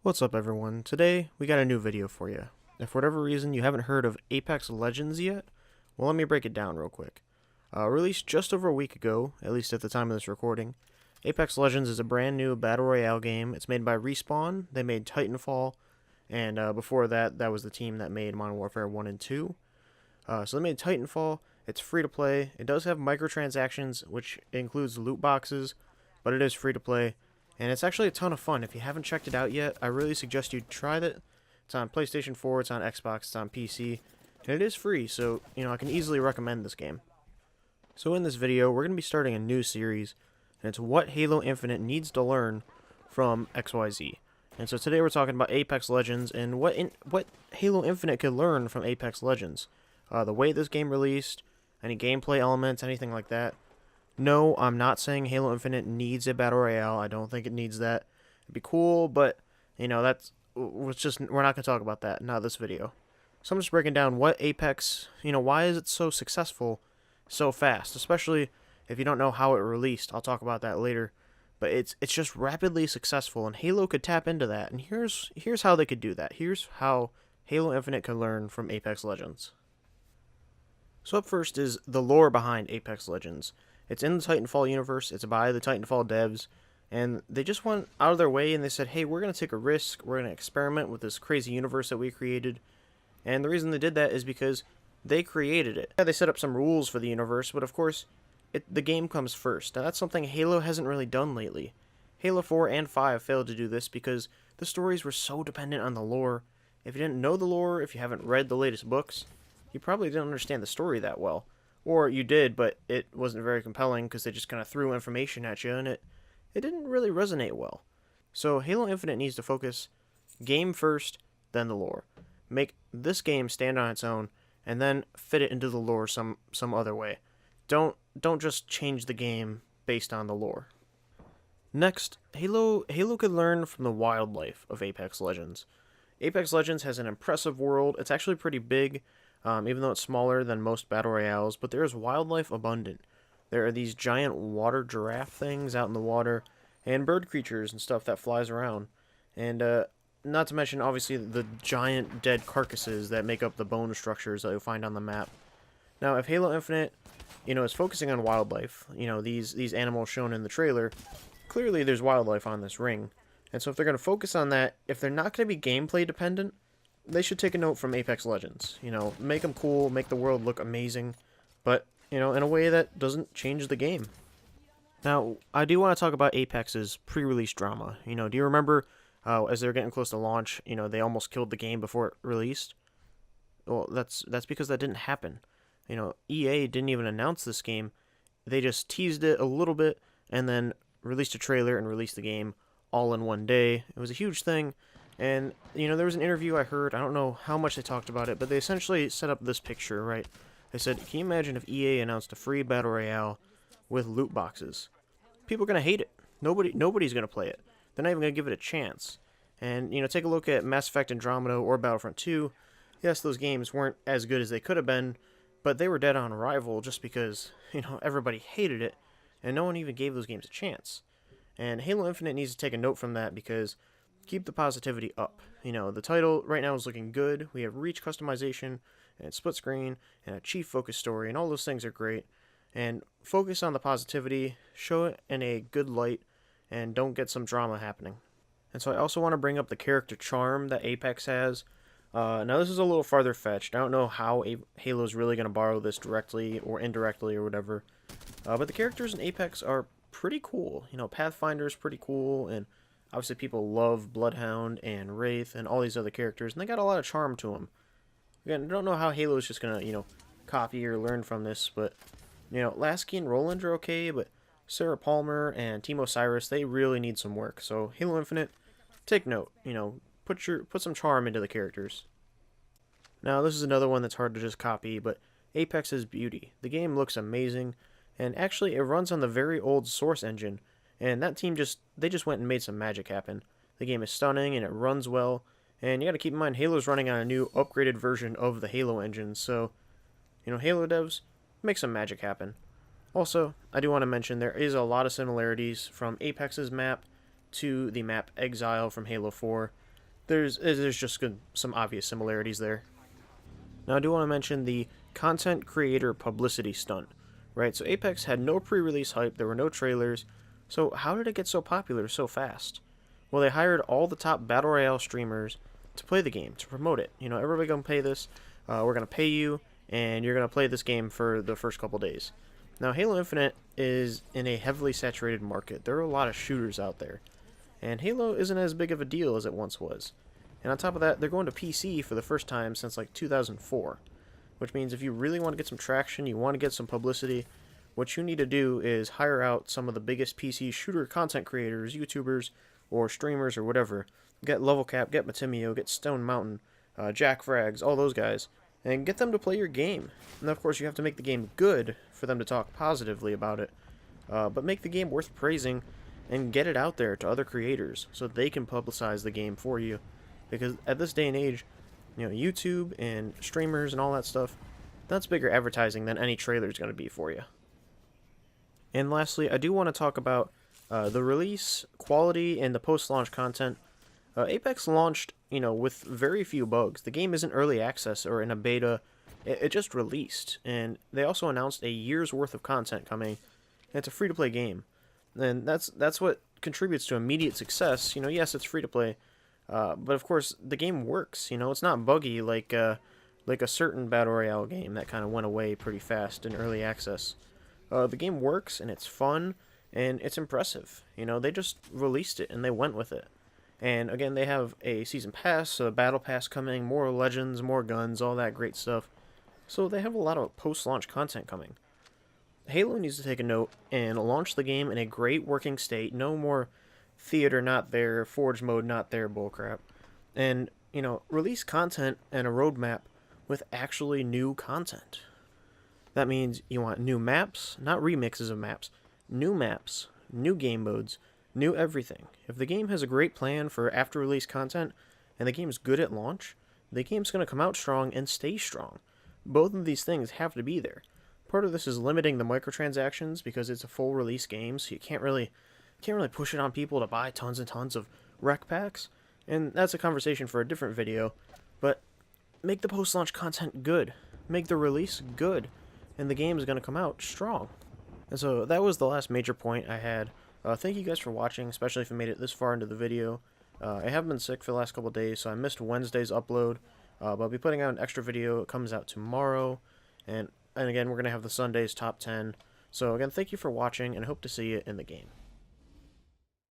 What's up everyone? Today we got a new video for you. If for whatever reason you haven't heard of Apex Legends yet, well, let me break it down real quick. Released just over a week ago, at least at the time of this recording, Apex Legends is a brand new Battle Royale game. It's made by Respawn. They made Titanfall, and before that, that was the team that made Modern Warfare 1 and 2. So they made Titanfall. It's free to play. It does have microtransactions, which includes loot boxes, but it is free to play. And it's actually a ton of fun. If you haven't checked it out yet, I really suggest you try it. It's on PlayStation 4, it's on Xbox, it's on PC, and it is free, so, I can easily recommend this game. So in this video, we're going to be starting a new series, and it's what Halo Infinite needs to learn from XYZ. And so today we're talking about Apex Legends, and what Halo Infinite could learn from Apex Legends. The way this game released, any gameplay elements, anything like that. No, I'm not saying Halo Infinite needs a Battle Royale. I don't think it needs that. It'd be we're not going to talk about that, not this video. So I'm just breaking down what Apex, why is it so successful so fast, especially if you don't know how it released. I'll talk about that later. But it's just rapidly successful, and Halo could tap into that. And here's how they could do that. Here's how Halo Infinite could learn from Apex Legends. So up first is the lore behind Apex Legends. It's in the Titanfall universe, it's by the Titanfall devs, and they just went out of their way and they said, hey, we're going to take a risk, we're going to experiment with this crazy universe that we created. And the reason they did that is because they created it. Yeah, they set up some rules for the universe, but of course, the game comes first. Now that's something Halo hasn't really done lately. Halo 4 and 5 failed to do this because the stories were so dependent on the lore. If you didn't know the lore, if you haven't read the latest books, you probably didn't understand the story that well. Or you did, but it wasn't very compelling because they just kind of threw information at you, and it didn't really resonate well. So Halo Infinite needs to focus game first, then the lore. Make this game stand on its own, and then fit it into the lore some other way. Don't just change the game based on the lore. Next, Halo could learn from the wildlife of Apex Legends. Apex Legends has an impressive world. It's actually pretty big. Even though it's smaller than most battle royales, but there is wildlife abundant. There are these giant water giraffe things out in the water, and bird creatures and stuff that flies around. And not to mention, obviously, the giant dead carcasses that make up the bone structures that you'll find on the map. Now, if Halo Infinite, is focusing on wildlife, these animals shown in the trailer, clearly there's wildlife on this ring. And so if they're going to focus on that, if they're not going to be gameplay dependent, they should take a note from Apex Legends. Make them cool, make the world look amazing, but, in a way that doesn't change the game. Now, I do want to talk about Apex's pre-release drama. Do you remember, as they were getting close to launch, they almost killed the game before it released? Well, that's because that didn't happen. EA didn't even announce this game. They just teased it a little bit, and then released a trailer and released the game all in one day. It was a huge thing. And, there was an interview I heard, I don't know how much they talked about it, but they essentially set up this picture, right? They said, can you imagine if EA announced a free Battle Royale with loot boxes? People are going to hate it. Nobody's going to play it. They're not even going to give it a chance. And, take a look at Mass Effect Andromeda or Battlefront 2. Yes, those games weren't as good as they could have been, but they were dead on arrival just because, everybody hated it, and no one even gave those games a chance. And Halo Infinite needs to take a note from that because keep the positivity up. The title right now is looking good. We have reach customization, and split screen, and a chief focus story, and all those things are great. And focus on the positivity, show it in a good light, and don't get some drama happening. And so I also want to bring up the character charm that Apex has. Now this is a little farther fetched. I don't know how Halo's really going to borrow this directly or indirectly or whatever. But the characters in Apex are pretty cool. Pathfinder's pretty cool, and obviously people love Bloodhound and Wraith and all these other characters, and they got a lot of charm to them. Again, I don't know how Halo is just going to, copy or learn from this, but, Lasky and Roland are okay, but Sarah Palmer and Team Osiris, they really need some work. So Halo Infinite, take note, put some charm into the characters. Now, this is another one that's hard to just copy, but Apex's beauty. The game looks amazing, and actually it runs on the very old Source engine, and that team just went and made some magic happen. The game is stunning, and it runs well, and you gotta keep in mind, Halo's running on a new, upgraded version of the Halo engine, so, Halo devs, make some magic happen. Also, I do want to mention there is a lot of similarities from Apex's map to the map Exile from Halo 4. there's just some obvious similarities there. Now I do want to mention the content creator publicity stunt, right? So Apex had no pre-release hype, there were no trailers, so how did it get so popular so fast? Well, they hired all the top Battle Royale streamers to play the game, to promote it. You know, everybody gonna pay this, we're gonna pay you, and you're gonna play this game for the first couple days. Now, Halo Infinite is in a heavily saturated market. There are a lot of shooters out there, and Halo isn't as big of a deal as it once was. And on top of that, they're going to PC for the first time since like 2004, which means if you really want to get some traction, you want to get some publicity, what you need to do is hire out some of the biggest PC shooter content creators, YouTubers, or streamers, or whatever. Get Level Cap, get Matimio, get Stone Mountain, Jack Frags, all those guys, and get them to play your game. And of course, you have to make the game good for them to talk positively about it, but make the game worth praising and get it out there to other creators so they can publicize the game for you. Because at this day and age, you know, YouTube and streamers and all that stuff, that's bigger advertising than any trailer is going to be for you. And lastly, I do want to talk about the release quality and the post-launch content. Apex launched, you know, with very few bugs. The game isn't early access or in a beta. It just released, and they also announced a year's worth of content coming. And it's a free-to-play game, and that's what contributes to immediate success. You know, yes, it's free to play. But of course, the game works. You know, it's not buggy like a certain Battle Royale game that kind of went away pretty fast in early access. The game works, and it's fun, and it's impressive. You know, they just released it, and they went with it. And again, they have a season pass, a battle pass coming, more legends, more guns, all that great stuff. So they have a lot of post-launch content coming. Halo needs to take a note and launch the game in a great working state. No more theater not there, forge mode not there bullcrap. And, you know, release content and a roadmap with actually new content. That means you want new maps, not remixes of maps, new maps, new game modes, new everything. If the game has a great plan for after release content and the game's good at launch, the game's going to come out strong and stay strong. Both of these things have to be there. Part of this is limiting the microtransactions because it's a full release game, so you can't really push it on people to buy tons and tons of rec packs, and that's a conversation for a different video. But make the post-launch content good, make the release good, and the game is going to come out strong. And so that was the last major point I had. Thank you guys for watching, especially if you made it this far into the video. I have been sick for the last couple of days, so I missed Wednesday's upload, but I'll be putting out an extra video. It comes out tomorrow, and again, we're going to have the Sunday's top 10. So again, thank you for watching, and I hope to see you in the game.